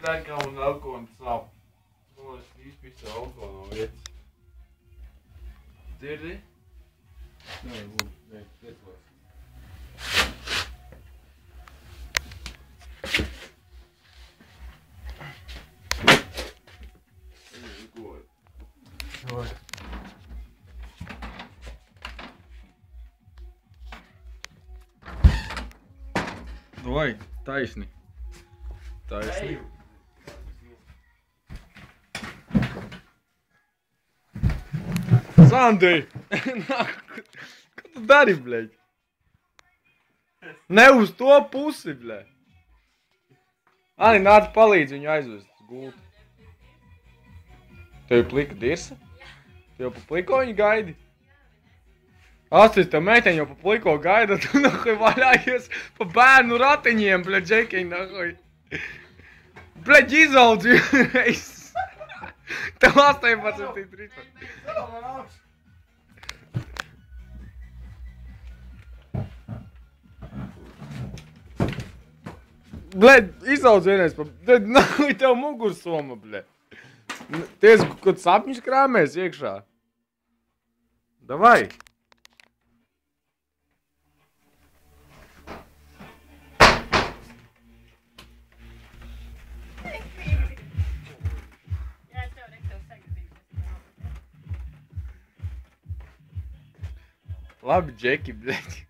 tā kā man alkohola sāp. Man liekas, izpisa alkohola no vietas. Dzirdi? Nē, lietuvās. Vai, taisni. Taisni. Sandri! Ko tu dari, bļeļ? Ne uz to pusi, bļeļ. Ani, nāc palīdz viņu aizvest uz gultu. Tev ir plika dirsa? Tev pa pliko viņu gaidi? Astrid, tev meiteņi jau pa pliko gaida, tu nahuj vaļājies pa bērnu ratiņiem, bļeļ, džekiņ, nahuj. Bļeļ, izaudzi reiz. Tev 18, 13. Bļeļ, izaudzi vienreiz pa... Nahuj, tev mugursoma, bļeļ. Ties, kaut sapņus krāmēs iekšā. Davai. Labi, Džeki, bļeļ.